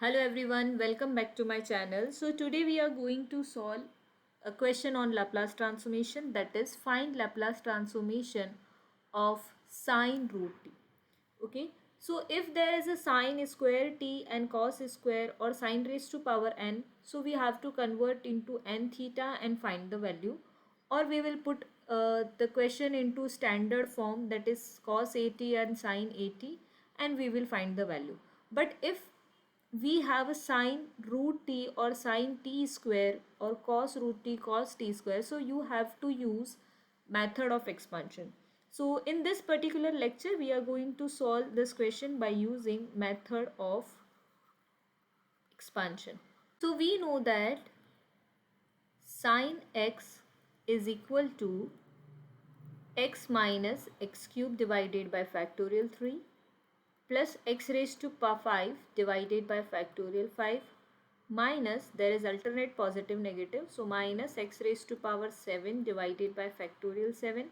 Hello everyone, welcome back to my channel. So today we are going to solve a question on Laplace transformation, that is find Laplace transformation of sine root t. Okay, so if there is a sine square t and cos square or sine raised to power n, so we have to convert into n theta and find the value, or we will put the question into standard form, that is cos at and sine at, and we will find the value. But if we have a sine root t or sine t square or cos root t cos t square, so you have to use method of expansion. So in this particular lecture we are going to solve this question by using method of expansion. So we know that sine x is equal to x minus x cube divided by factorial 3 plus x raised to power 5 divided by factorial 5 minus, there is alternate positive negative, so minus x raised to power 7 divided by factorial 7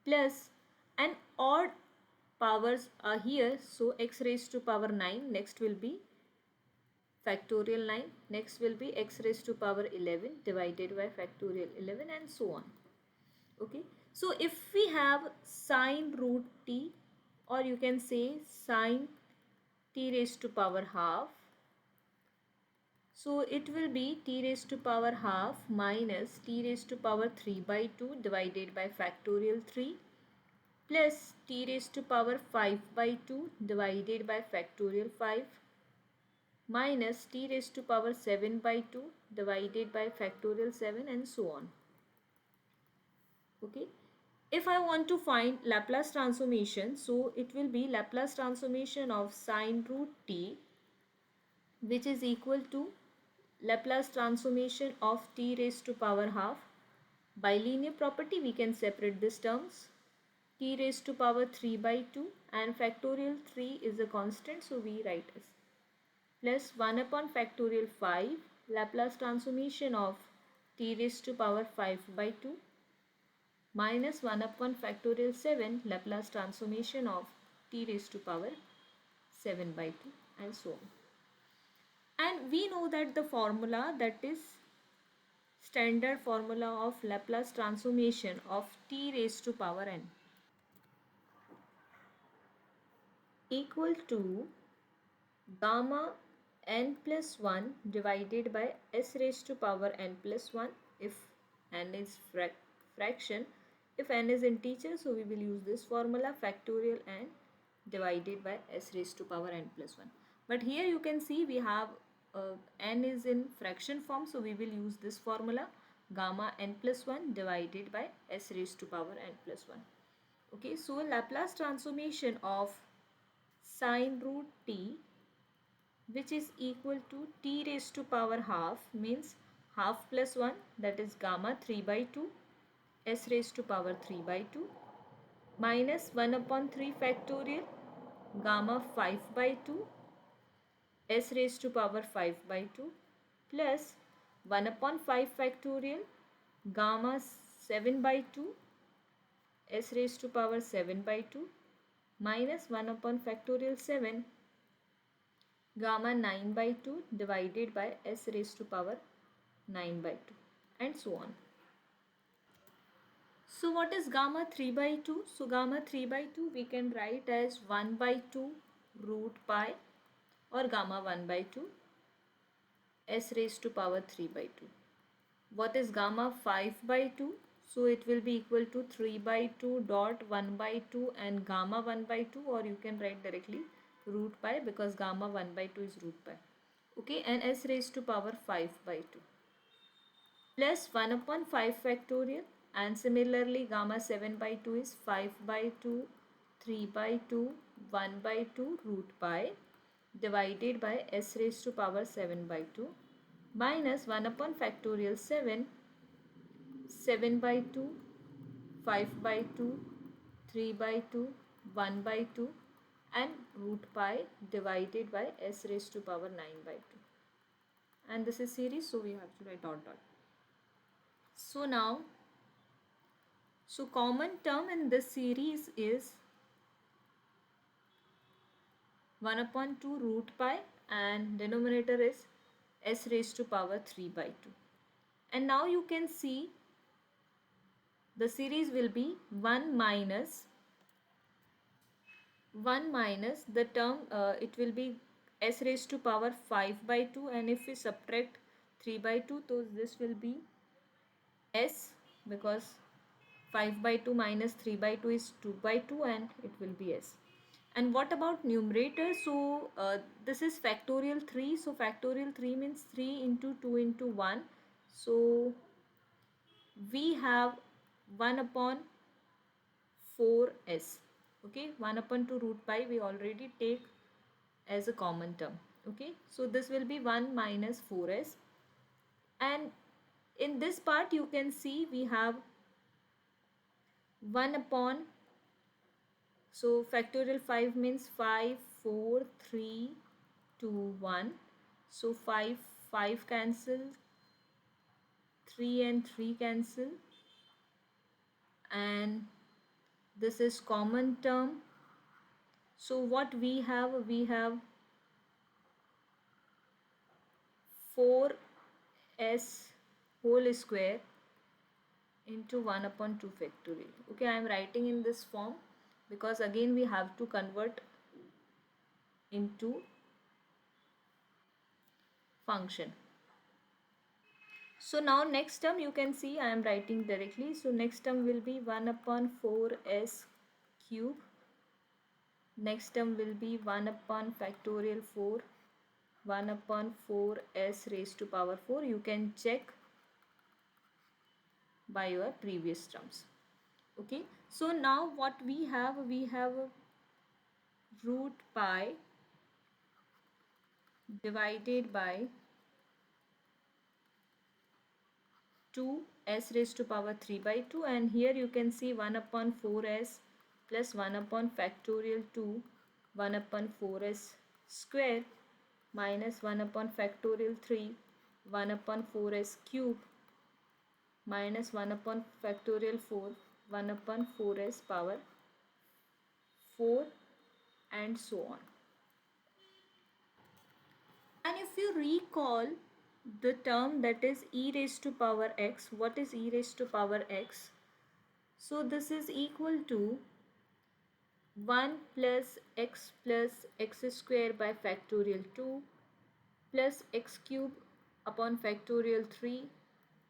plus an odd powers are here, so x raised to power 9, next will be factorial 9, next will be x raised to power 11 divided by factorial 11 and so on. Okay, so if we have sine root t, or you can say sine t raised to power half, so it will be t raised to power half minus t raised to power 3 by 2 divided by factorial 3 plus t raised to power 5 by 2 divided by factorial 5 minus t raised to power 7 by 2 divided by factorial 7 and so on. Okay, if I want to find Laplace transformation, so it will be Laplace transformation of sine root t, which is equal to Laplace transformation of t raised to power half. By linear property we can separate these terms. T raised to power 3 by 2 and factorial 3 is a constant, so we write as plus 1 upon factorial 5 Laplace transformation of t raised to power 5 by 2 minus 1 upon factorial 7 Laplace transformation of t raised to power 7 by 2 and so on. And we know that the formula, that is standard formula of Laplace transformation of t raised to power n, equal to gamma n plus 1 divided by s raised to power n plus 1 if n is fraction. If n is integer, so we will use this formula, factorial n divided by s raised to power n plus 1. But here you can see we have n is in fraction form, so we will use this formula, gamma n plus 1 divided by s raised to power n plus 1. Okay, so Laplace transformation of sine root t, which is equal to t raised to power half, means half plus 1, that is gamma 3 by 2 s raised to power 3 by 2 minus 1 upon 3 factorial gamma 5 by 2 s raised to power 5 by 2 plus 1 upon 5 factorial gamma 7 by 2 s raised to power 7 by 2 minus 1 upon factorial 7 gamma 9 by 2 divided by s raised to power 9 by 2 and so on. So what is gamma 3 by 2? So gamma 3 by 2 we can write as 1 by 2 root pi or gamma 1 by 2 s raised to power 3 by 2. What is gamma 5 by 2? So it will be equal to 3 by 2 dot 1 by 2 and gamma 1 by 2, or you can write directly root pi because gamma 1 by 2 is root pi. Okay, and s raised to power 5 by 2 plus 1 upon 5 factorial, and similarly gamma 7 by 2 is 5 by 2, 3 by 2, 1 by 2 root pi divided by s raised to power 7 by 2 minus 1 upon factorial 7, 7 by 2, 5 by 2, 3 by 2, 1 by 2 and root pi divided by s raised to power 9 by 2. And this is series, so we have to write dot dot. So now, so common term in this series is 1 upon 2 root pi and denominator is s raised to power 3 by 2. And now you can see the series will be 1 minus the term, it will be s raised to power 5 by 2, and if we subtract 3 by 2, so this will be s, because 5 by 2 minus 3 by 2 is 2 by 2, and it will be s. And what about numerator? So this is factorial 3. So factorial 3 means 3 into 2 into 1. So we have 1 upon 4s. Okay, 1 upon 2 root pi we already take as a common term. Okay, so this will be 1 minus 4s. And in this part you can see we have 1 upon, so factorial 5 means 5, 4, 3, 2, 1. So 5 cancel, 3 and 3 cancel, and this is common term. So what we have 4s whole square into 1 upon 2 factorial. Okay, I am writing in this form because again we have to convert into function. So now next term you can see I am writing directly. So next term will be 1 upon 4s cube. Next term will be 1 upon factorial 4, 1 upon 4s raised to power 4. You can check by your previous terms. Okay, so now what we have root pi divided by 2s raised to power 3 by 2, and here you can see 1 upon 4s plus 1 upon factorial 2, 1 upon 4s square minus 1 upon factorial 3, 1 upon 4s cube minus 1 upon factorial 4, 1 upon 4s power 4, and so on. And if you recall the term that is e raised to power x, what is e raised to power x? So this is equal to 1 plus x square by factorial 2 plus x cube upon factorial 3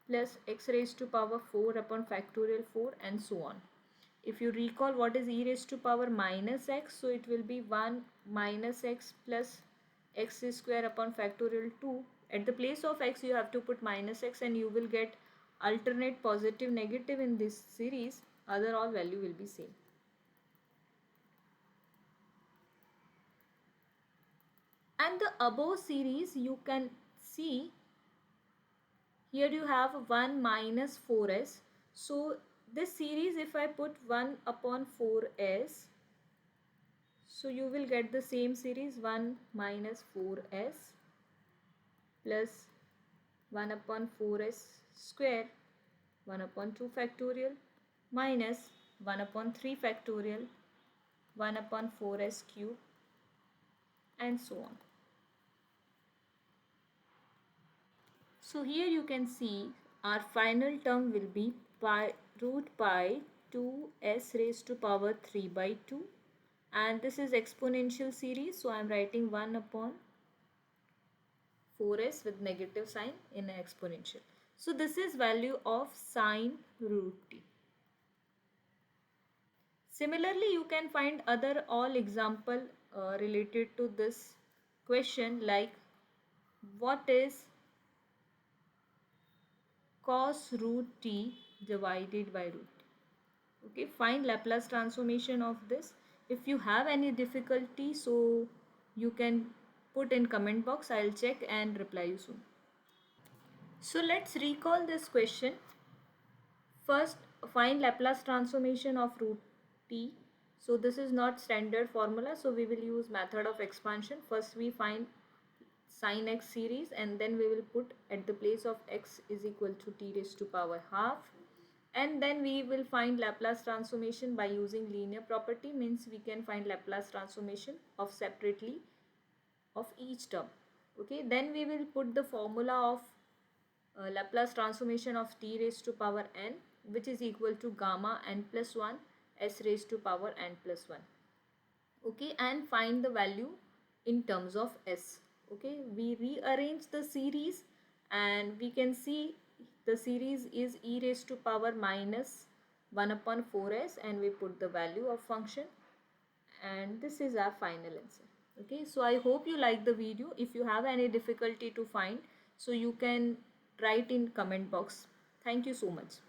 plus x raised to power 4 upon factorial 4, and so on. If you recall what is e raised to power minus x, so it will be 1 minus x plus x square upon factorial 2. At the place of x you have to put minus x, and you will get alternate positive negative in this series, other all value will be same. And the above series you can see here you have 1 minus 4s. So this series if I put 1 upon 4s, so you will get the same series 1 minus 4s plus 1 upon 4s square, 1 upon 2 factorial minus 1 upon 3 factorial, 1 upon 4s cube, and so on. So here you can see our final term will be root pi 2s raised to power 3 by 2, and this is exponential series, so I am writing 1 upon 4s with negative sign in exponential. So this is value of sine root t. Similarly, you can find other all example related to this question, like what is cos root t divided by root t. Okay, find Laplace transformation of this. If you have any difficulty, so you can put in comment box. I'll check and reply you soon. So let's recall this question. First, find Laplace transformation of root t. So this is not standard formula, so we will use method of expansion. First we find sin x series, and then we will put at the place of x is equal to t raised to power half, and then we will find Laplace transformation by using linear property, means we can find Laplace transformation of separately of each term. Okay, then we will put the formula of Laplace transformation of t raised to power n, which is equal to gamma n plus 1 s raised to power n plus 1. Okay, and find the value in terms of s. Okay, we rearrange the series and we can see the series is e raised to power minus 1 upon 4s, and we put the value of function, and this is our final answer. Okay, so I hope you like the video. If you have any difficulty to find, so you can write in comment box. Thank you so much.